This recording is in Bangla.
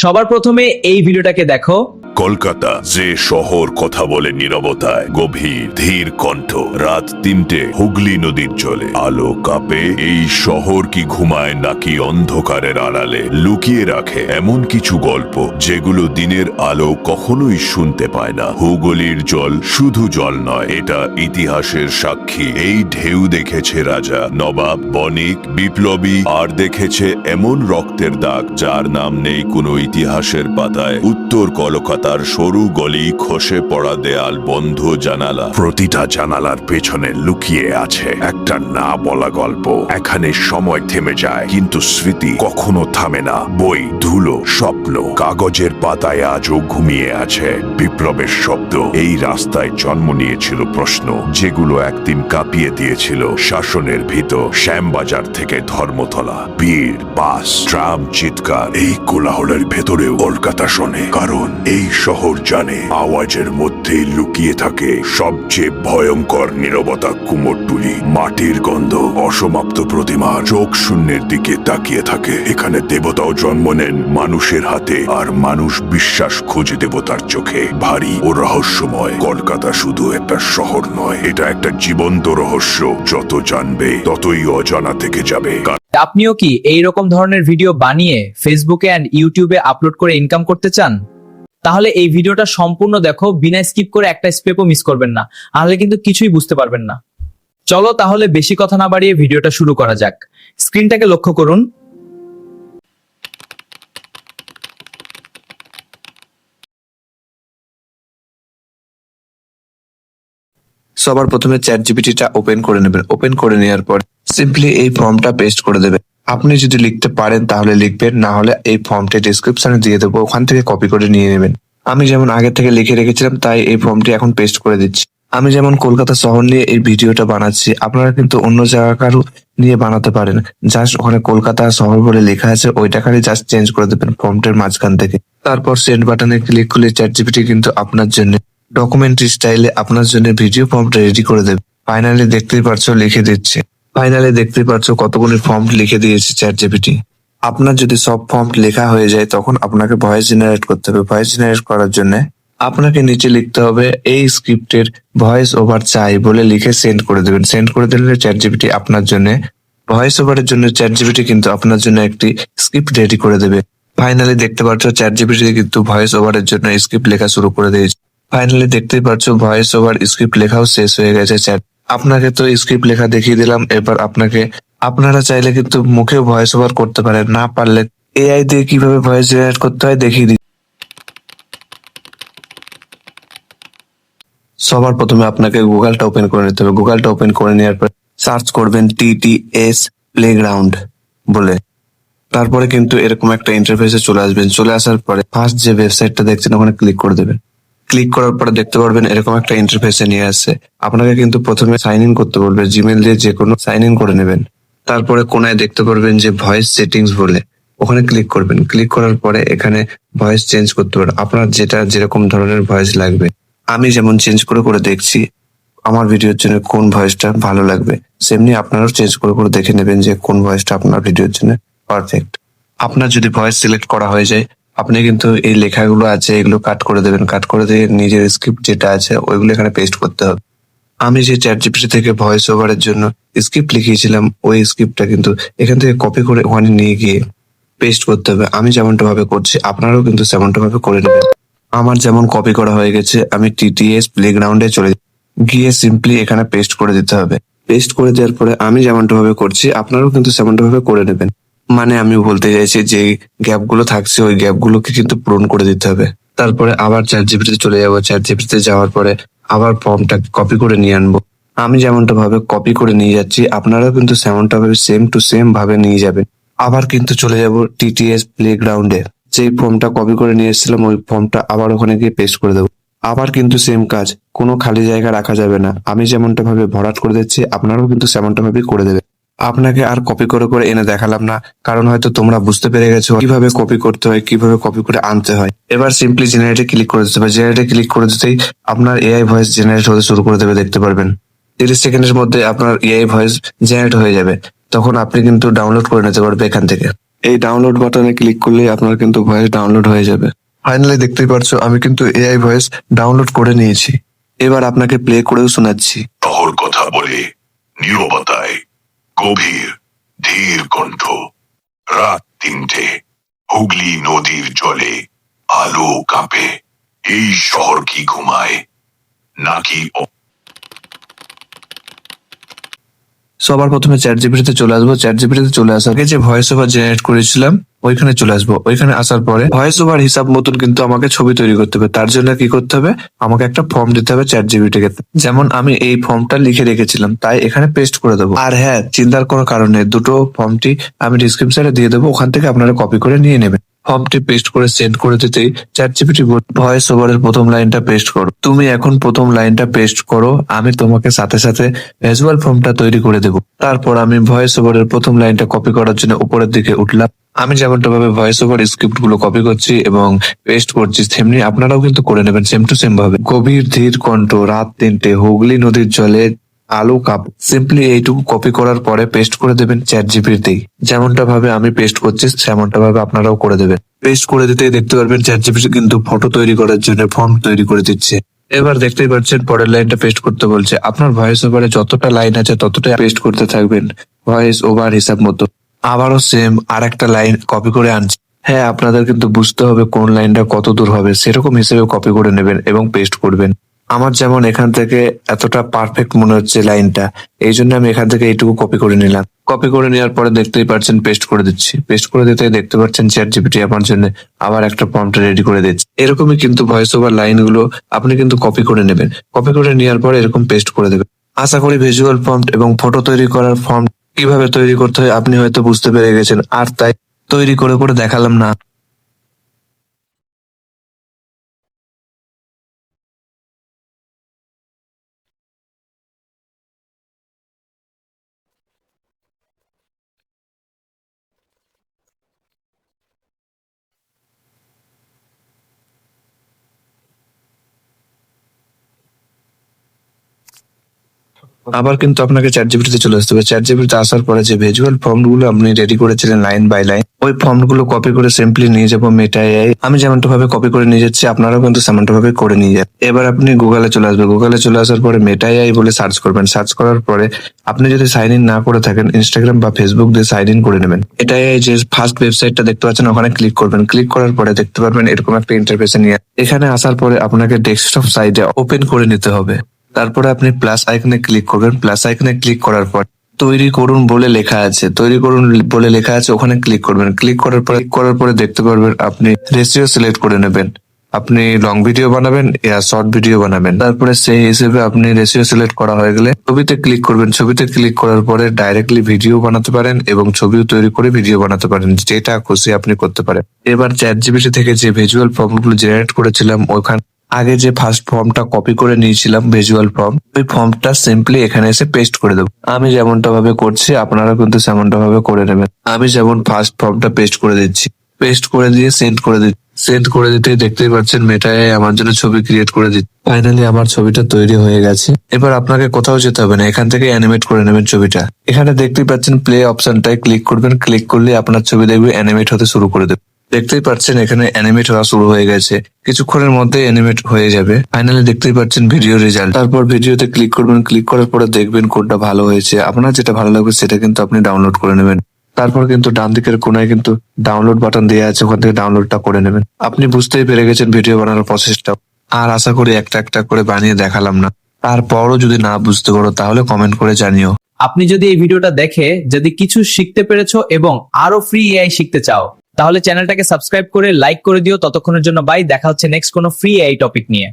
সবার প্রথমে এই ভিডিওটাকে দেখো। কলকাতা, যে শহর কথা বলে নীরবতায়, গভীর ধীর কণ্ঠ। রাত ৩টে, হুগলি নদীর জলে আলো কাঁপে। এই শহর কি ঘুমায় নাকি অন্ধকারের আড়ালে লুকিয়ে রাখে এমন কিছু গল্প যেগুলো দিনের আলো কখনোই শুনতে পায় না। হুগলির জল শুধু জল নয়, এটা ইতিহাসের সাক্ষী। এই ঢেউ দেখেছে রাজা, নবাব, বণিক, বিপ্লবী, আর দেখেছে এমন রক্তের দাগ যার নাম নেই কোনো ইতিহাসের পাতায়। উত্তর কলকাতার সরু গলি, খসে পড়া দেয়াল, বন্ধ জানালা, প্রতিটা জানালার পেছনে লুকিয়ে আছে একটা না বলা গল্প। এখানে সময় থেমে যায় কিন্তু স্মৃতি কখনো থামে না। বই, ধুলো, স্বপ্ন, কাগজের পাতায় আজও ঘুমিয়ে আছে বিপ্লবের শব্দ। এই রাস্তায় জন্ম নিয়েছিল প্রশ্ন যেগুলো একদিন কাঁপিয়ে দিয়েছিল শাসনের ভিতর। শ্যামবাজার থেকে ধর্মতলা, ভিড়, বাস, ট্রাম, চিৎকার, এই কোলাহলের ভেতরেও কলকাতা শোনে, কারণ এই শহর জানে আওয়াজের মধ্যে লুকিয়ে থাকে সবচেয়ে ভয়ঙ্কর নীরবতা। কুমোরটুলি, মাটির গন্ধ, অসমাপ্ত প্রতিমা, চোখ শূন্যের দিকে তাকিয়ে থাকে। এখানে দেবতাও জন্ম নেন মানুষের হাতে, আর মানুষ বিশ্বাস খোঁজে দেবতার চোখে। ভারী ও রহস্যময় কলকাতা শুধু একটা শহর নয়, এটা একটা জীবন্ত রহস্য। যত জানবে ততই অজানা থেকে যাবে। আপনিও কি এইরকম ধরনের ভিডিও বানিয়ে ফেসবুকে এন্ড ইউটিউবে আপলোড করে ইনকাম করতে চান? তাহলে এই ভিডিওটা সম্পূর্ণ দেখো, বিনা স্কিপ করে একটা স্টেপও মিস করবেন না, তাহলে কিন্তু কিছুই বুঝতে পারবেন না। চলো তাহলে বেশি কথা না বাড়িয়ে ভিডিওটা শুরু করা যাক। স্ক্রিনটাকে লক্ষ্য করুন। সবার প্রথমে চ্যাট জিপিটিটা ওপেন করে নেবেন। ওপেন করে নেওয়ার পর সিম্পলি এই ফর্মটা পেস্ট করে দেবেন। আপনি যদি লিখতে পারেন তাহলে লিখবেন, না হলে এই ফর্মটি ডেসক্রিপশনে দিয়ে দেবো, ওখান থেকে কপি করে নিয়ে নেবেন। আমি যেমন আগে থেকে লিখে রেখেছিলাম তাই এই ফর্মটি এখন পেস্ট করে দিচ্ছি। আমি যেমন কলকাতা শহর নিয়ে এই ভিডিওটা বানাচ্ছি, আপনারা কিন্তু অন্য জায়গাকারও নিয়ে বানাতে পারেন। জাস্ট ওখানে কলকাতা শহর বলে লেখা আছে, ওইটা খালি জাস্ট চেঞ্জ করে দেবেন ফর্মটের মাঝখান থেকে। তারপর সেন্ড বাটনে ক্লিক করলে চ্যাট জিপিটি কিন্তু আপনার জন্য ডকুমেন্টারি স্টাইলে আপনার জন্য ভিডিও ফর্মটা রেডি করে দেবে। ফাইনালি দেখতেই পারছো লিখে দিচ্ছে। ফাইনালি দেখতেই পারছো কতগুলি ফর্ম লিখে দিয়েছে চ্যাট জিপিটি। আপনার যদি সব ফর্ম লেখা হয়ে যায় তখন আপনাকে ভয়েস জেনারেট করতে হবে। ভয়েস জেনারেট করার জন্য আপনাকে নিচে লিখতে হবে এই স্ক্রিপ্টের ভয়েস ওভার চাই বলে লিখে সেন্ড করে দেবেন। সেন্ড করে দিলে চ্যাট জিপিটি আপনার জন্য ভয়েস ওভারের জন্য চ্যাট জিপিটি কিন্তু আপনার জন্য একটি স্ক্রিপ্ট রেডি করে দেবে। ফাইনালি দেখতে পাচ্ছ চ্যাট জিপিটি কিন্তু ভয়েস ওভারের জন্য স্ক্রিপ্ট লেখা শুরু করে দিয়েছে। ফাইনালি দেখতেই পাচ্ছ ভয়েস ওভার স্ক্রিপ্ট লেখাও শেষ হয়ে গেছে। চ্যাট আপনাকে তো স্ক্রিপ্ট লেখা দেখিয়ে দিলাম, এবার আপনারা চাইলে কিন্তু মুখেও ভয়েস ওভার করতে পারেন, না পারলে এআই দিয়ে কিভাবে ভয়েস জেনারেট করতে হয় দেখিয়ে দিই। সবার প্রথমে আপনাকে গুগলটা ওপেন করে নিতে হবে। গুগলটা ওপেন করে নেওয়ার পর সার্চ করবেন TTS প্লেগ্রাউন্ড বলে। তারপরে কিন্তু এরকম একটা ইন্টারফেসে চলে আসবেন। চলে আসার পরে ফার্স্ট যে ওয়েবসাইটটা দেখছেন ওখানে ক্লিক করে দেবেন। ক্লিক করার পরে দেখতে পারবেন এরকম একটা ইন্টারফেসে নিয়ে আসছে। আপনাকে কিন্তু প্রথমে সাইন ইন করতে বলবে, জিমেল দিয়ে যে কোনো সাইন ইন করে নেবেন। তারপরে কোনায় দেখতে পারবেন যে ভয়েস সেটিংস বলে, ওখানে ক্লিক করবেন। ক্লিক করার পরে এখানে ভয়েস চেঞ্জ করতে পারেন, আপনার যেটা যেরকম ধরনের ভয়েস লাগবে। আমি যেমন চেঞ্জ করে করে দেখছি আমার ভিডিওর জন্য কোন ভয়েসটা ভালো লাগবে, সেমনি আপনারাও চেঞ্জ করে করে দেখে নেবেন যে কোন ভয়েসটা আপনার ভিডিওর জন্য পারফেক্ট। আপনার যদি ভয়েস সিলেক্ট করা হয়ে যায় আপনি কিন্তু এই লেখাগুলো আছে এগুলো কাট করে দেবেন। কাট করে দিয়ে নিজের স্ক্রিপ্ট যেটা আছে ওইগুলো এখানে পেস্ট করতে হবে। আমি যে চ্যাট জিপিটি থেকে ভয়েস ওভারের জন্য স্ক্রিপ্ট লিখিয়েছিলাম ওই স্ক্রিপ্টটা কিন্তু এখান থেকে কপি করে ওখানে নিয়ে গিয়ে পেস্ট করতে হবে। আমি যেমনটা ভাবে করছি আপনারাও কিন্তু তেমনটা ভাবে করে নেবেন। আমার যেমন কপি করা হয়ে গেছে, আমি TTS প্লেগ্রাউন্ডে চলে গিয়ে সিম্পলি এখানে পেস্ট করে দিতে হবে। পেস্ট করে দেওয়ার পরে আমি যেমনটা ভাবে করছি আপনারাও কিন্তু তেমনটা ভাবে করে নেবেন। মানে আমি বলতে চাইছি যে গ্যাপ গুলো থাকছে ওই গ্যাপ গুলোকে কিন্তু পূরণ করে দিতে হবে। তারপরে আবার চ্যাট জিপিটিতে চলে যাবো। চ্যাট জিপিটিতে যাওয়ার পরে আবার ফর্মটা কপি করে নিয়ে আনবো। আমি যেমনটা ভাবে কপি করে নিয়ে যাচ্ছি আপনারাও কিন্তু সেমনটা ভাবে সেম টু সেম ভাবে নিয়ে যাবেন। আবার কিন্তু চলে যাব TTS প্লেগ্রাউন্ডে। যেই ফর্মটা কপি করে নিয়ে এসেছিলাম ওই ফর্মটা আবার ওখানে গিয়ে পেস্ট করে দেবো। আবার কিন্তু সেম কাজ, কোনো খালি জায়গা রাখা যাবে না। আমি যেমনটা ভাবে ভরাট করে দিচ্ছি আপনারাও কিন্তু সেমনটা ভাবে করে দেবে। আপনাকে আর কপি করে করে এনে দেখালাম না, কারণ হয়তো তোমরা বুঝতে পেরে গেছো কিভাবে কপি করতে হয়, কিভাবে কপি করে আনতে হয়। এবার সিম্পলি জেনারেটে ক্লিক করে দিতে হবে। জেনারেটে ক্লিক করে দিতেই আপনার এআই ভয়েস জেনারেট হতে শুরু করে দেবে। দেখতে পারবেন 30 সেকেন্ডের মধ্যে আপনার এআই ভয়েস জেনারেট হয়ে যাবে। তখন আপনি কিন্তু ডাউনলোড করে নিতে পারবে এখান থেকে। এই ডাউনলোড বাটনে ক্লিক করলে আপনার কিন্তু ভয়েস ডাউনলোড হয়ে যাবে। ফাইনালি দেখতেই পারছো আমি কিন্তু এআই ভয়েস ডাউনলোড করে নিয়েছি। এবার আপনাকে প্লে করেও শোনাচ্ছি। শহর কথা বলে নীরবতায়, গভীর ধীর কণ্ঠ, রাত 3টে, হুগলি নদীর জলে আলো কাঁপে। এই শহর কি ঘুমায় নাকি সবার প্রথমে চ্যাট জিপিটিতে চলে আসবো। চ্যাট জিপিটিতে চলে আসার আগে যে ভয়েস ওভার জেনারেট করেছিলাম ওইখানে চলে আসবো। ওইখানে আসার পরে ভয়েস ওভার হিসাব মতন কিন্তু আমাকে ছবি তৈরি করতে হবে। তার জন্য কি করতে হবে, আমাকে একটা ফর্ম দিতে হবে চ্যাট জিপিটিকে। যেমন আমি এই ফর্মটা লিখে রেখেছিলাম, তাই এখানে পেস্ট করে দেবো। আর হ্যাঁ, চিন্তার কোনো কারণ নেই, দুটো ফর্মটি আমি ডিসক্রিপশনে দিয়ে দেবো, ওখান থেকে আপনারা কপি করে নিয়ে নেবেন। ফর্মটি পেস্ট করে সেন্ড করে দিতেই চ্যাট জিপিটি ভয়েস ওভারের প্রথম লাইনটা পেস্ট করো। তুমি এখন প্রথম লাইনটা পেস্ট করো, আমি তোমাকে সাথে সাথে ভিজুয়াল ফর্মটা তৈরি করে দেবো। তারপর আমি ভয়েস ওভারের প্রথম লাইনটা কপি করার জন্য উপরের দিকে উঠলাম। আমি যেমনটা ভাবে ভয়েস ওভার স্ক্রিপ্ট গুলো কপি করছি এবং পেস্ট করছি, তেমনি আপনারাও কিন্তু করে নেবেন সেম টু সেম ভাবে। গভীর ধীর কণ্ঠ, রাত 3টে, হুগলি নদীর জলে আলো কাপ। সিম্পলি এইটুকু কপি করার পরে পেস্ট করে দেবেন চ্যাট জিপিটিতেই। যেমনটা ভাবে আমি পেস্ট করছি সেমনটা ভাবে আপনারাও করে দেবেন। পেস্ট করে দিতেই দেখতে পারবেন চ্যাট জিপিটি কিন্তু ফটো তৈরি করার জন্য ফর্ম তৈরি করে দিচ্ছে। এবার দেখতেই পাচ্ছেন পরের লাইনটা পেস্ট করতে বলছে। আপনার ভয়েস ওভারে যতটা লাইন আছে ততটা পেস্ট করতে থাকবেন ভয়েস ওভার হিসাব মতো। আবারও সেম আর একটা লাইন কপি করে আনছি। হ্যাঁ, আপনাদের কিন্তু বুঝতে হবে কোন লাইনটা কত দূর হবে, সেরকম হিসেবে কপি করে নেবেন এবং পেস্ট করবেন। আমার যেমন এখান থেকে এতটা পারফেক্ট মনে হচ্ছে লাইনটা, এই জন্য আমি এখান থেকে এইটুকু কপি করে নিলাম। কপি করে নেওয়ার পরে দেখতেই পাচ্ছেন পেস্ট করে দিচ্ছি। পেস্ট করে দিতে দেখতে পাচ্ছেন চ্যাট জিপিটি আমার জন্য আবার একটা প্রম্পট রেডি করে দিচ্ছে। এরকমই কিন্তু ভয়েস ওভার লাইনগুলো আপনি কিন্তু কপি করে নেবেন। কপি করে নেওয়ার পরে এরকম পেস্ট করে দেবেন। আশা করি ভিজুয়াল প্রম্পট এবং ফটো তৈরি করার ফর্ম কিভাবে তৈরি করতে হয় আপনি হয়তো বুঝতে পেরে গেছেন, আর তাই তৈরি করে করে দেখালাম না। আবার কিন্তু আপনাকে চ্যাট জিপিটিতে চলে আসতে হবে। চ্যাট জিপিটিতে আসার পরে যে ভিজুয়াল ফর্ম গুলো আপনি রেডি করেছিলেন লাইন বাই লাইন, ওই ফর্ম গুলো কপি করে সিম্পলি নিয়ে যাবো মেটা এআই। আমি যেমনটা ভাবে কপি করে নিয়ে যাচ্ছি আপনারাও কিন্তু সেমনটা ভাবে করে নিয়ে যান। এবার আপনি গুগলে চলে আসবে। গুগলে চলে আসার পরে মেটা এআই বলে সার্চ করবেন। সার্চ করার পরে আপনি যদি সাইন ইন না করে থাকেন ইনস্টাগ্রাম বা ফেসবুক দিয়ে সাইন ইন করে নেবেন। এটা এই যে ফার্স্ট ওয়েবসাইটটা দেখতে পাচ্ছেন ওখানে ক্লিক করবেন। ক্লিক করার পরে দেখতে পারবেন এরকম একটা ইন্টারফেসে নিয়ে। এখানে আসার পরে আপনাকে ডেস্কটপ সাইডে ওপেন করে নিতে হবে। তারপরে আপনি প্লাস আইকনে ক্লিক করবেন। প্লাস আইকনে ক্লিক করার পর তৈরি করুন বলে লেখা আছে, তৈরি করুন বলে লেখা আছে ওখানে ক্লিক করবেন। ক্লিক করার পরে দেখতে পারবেন আপনি রেশিও সিলেক্ট করে নেবেন। আপনি লং ভিডিও বানাবেন ইয়া শর্ট ভিডিও বানাবেন। তারপরে সেই হিসেবে আপনি রেশিও সিলেক্ট করা হয়ে গেলে ছবিতে ক্লিক করবেন। ছবিতে ক্লিক করার পরে ডাইরেক্টলি ভিডিও বানাতে পারেন এবং ছবিও তৈরি করে ভিডিও বানাতে পারেন, যেটা খুশি আপনি করতে পারেন। এবার চ্যাট জিপিটি থেকে যে ভিজুয়াল ফর্মগুলো জেনারেট করেছিলাম ওখানে আগে যে ফার্স্ট ফর্মটা কপি করে নিয়েছিলাম ভিজুয়াল ফর্ম, ওই ফর্মটা সিম্পলি এখানে এসে পেস্ট করে দেবো। আমি যেমনটা ভাবে করছি আপনারা কিন্তু সেমনটা ভাবে করে নেবেন। আমি যেমন ফার্স্ট ফর্মটা পেস্ট করে দিচ্ছি, পেস্ট করে দিয়ে সেন্ড করে দিচ্ছি। সেন্ড করে দিতে দেখতেই পাচ্ছেন মেটায় আমার জন্য ছবি ক্রিয়েট করে দিচ্ছে। ফাইনালি আমার ছবিটা তৈরি হয়ে গেছে। এবার আপনাকে কোথাও যেতে হবে না, এখান থেকে অ্যানিমেট করে নেবেন ছবিটা। এখানে দেখতেই পাচ্ছেন প্লে অপশনটায় ক্লিক করবেন। ক্লিক করলে আপনার ছবি দেখবে অ্যানিমেট হতে শুরু করে দেবে। দেখতেই পাচ্ছেন এখানে অ্যানিমেট হওয়া শুরু হয়ে গেছে, কিছুক্ষণের মধ্যে অ্যানিমেট হয়ে যাবে। ফাইনালি দেখতেই পাচ্ছেন ভিডিও রেজাল্ট। তারপর ভিডিওতে ক্লিক করবেন। ক্লিক করার পরে দেখবেন কোনটা ভালো হয়েছে। আপনার যেটা ভালো লাগবে সেটা কিন্তু আপনি ডাউনলোড করে নেবেন। তারপর কিন্তু ডান দিকের কোনায় কিন্তু ডাউনলোড বাটন দেওয়া আছে, ওখান থেকে ডাউনলোডটা করে নেবেন। আপনি বুঝতেই পেরে গেছেন ভিডিও বানানোর প্রসেসটা। আর আশা করি একটা একটা করে বানিয়ে দেখালাম না। তারপরও যদি না বুঝতে পারো তাহলে কমেন্ট করে জানিও। আপনি যদি এই ভিডিওটা দেখে যদি কিছু শিখতে পেরেছো এবং আরো ফ্রি এআই শিখতে চাও তাহলে চ্যানেলটাকে সাবস্ক্রাইব করে লাইক করে দিও। ততক্ষণের জন্য বাই, দেখা হচ্ছে নেক্সট কোনো ফ্রি এআই টপিক নিয়ে।